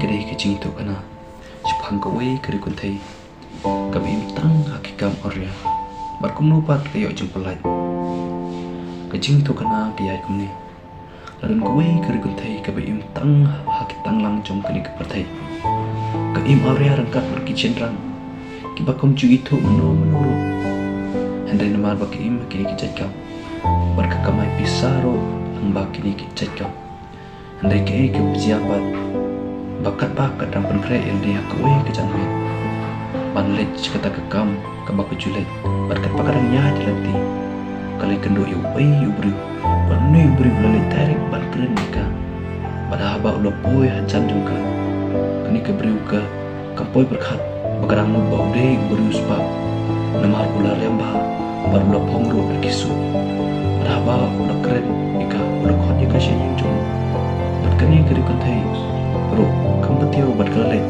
kadai kecing tu kana sepang kawai kari kuntai kami imtang hakikam orya barkum nupa kayo jempolai kecing tu kana kaya kumni lalu kawai kari kuntai kami imtang hakitang lang jom kini kepertai ka im orya rangkat berkicen rang kibakom ju itu menuru handai nama baki im kini kicet kau berkakamai pisaro ang baki ni kicet kau handai kaya ke siapat bakat dan penkret yang dia kawai kejangan banlet kata kekam kabak julet berkat pakarangnya dilati kali kendo yu bru banu yu bru lalit tarik ban keren nika pada haba ulo boy hajan jongka kini ke bru ke kampoi berkat bakarang mu bau de bru sebab namar ular yang bah baru ulo pongro berkisu pada haba ulo keren nika ulo khot ika syaying jong berkani keri kuntai bro kampatio berkelet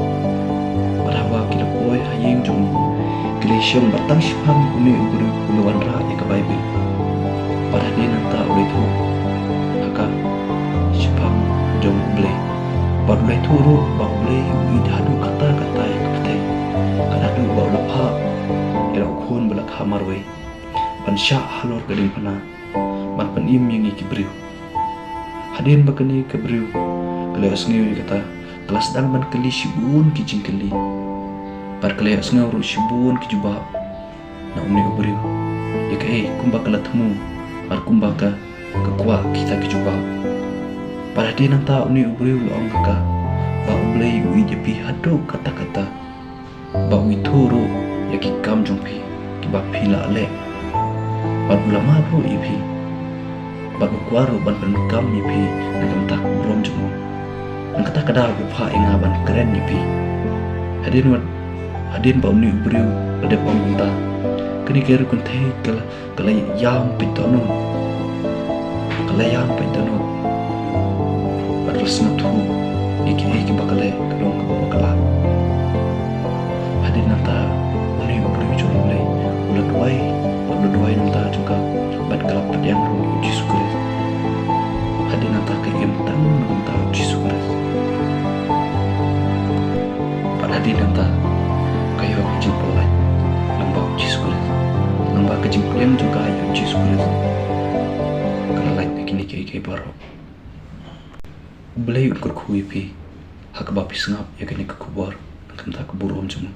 pada haba kita boy haying jong Kilesiong batang sipam uni uburi uluan ra ya ke Bible pada dia nanta oleh tu haka sipam jong ble pada oleh tu ro ba ble idhadu kata-kata ya ke petai kadadu ba ulapha ira khun belak hamarwe pansya halor gading pana man panim yang ikibriu hadin bakani kebriu kalau asngiu kata kelas dang man keli sibun kijing keli parkeleyak sengau ru shibun ki juba na umni ubri ya ke kumba kala temu par kumba ka kwa kita ki juba para dia nanta umni ubri lo ang ka ba ublei ui jepi hado kata-kata ba ui turu ya ki kam jongpi ki ba phila le ba ulama ru ipi ba kwaru ban ban kam ipi ngam tak rom jemu nang kata kada upha inga ban keren ipi hadin bau ni ubriu pada panggunta kini kira kuntai kala yam pitonu terus natu iki bakale kalong bakala hadin nanta ni ubriu cuma mulai ulat duai nanta juga bat kalap yang ru jisukres hadin nanta ke imtan nanta jisukres pada hadin nanta kayo jempolai lembau jisukres lembau kejimpulan juga ayo jisukres kalau lain begini kayak baru belai ukur kuipi hak bapis ngap ya kini kekubar nakam tak keburuan cuma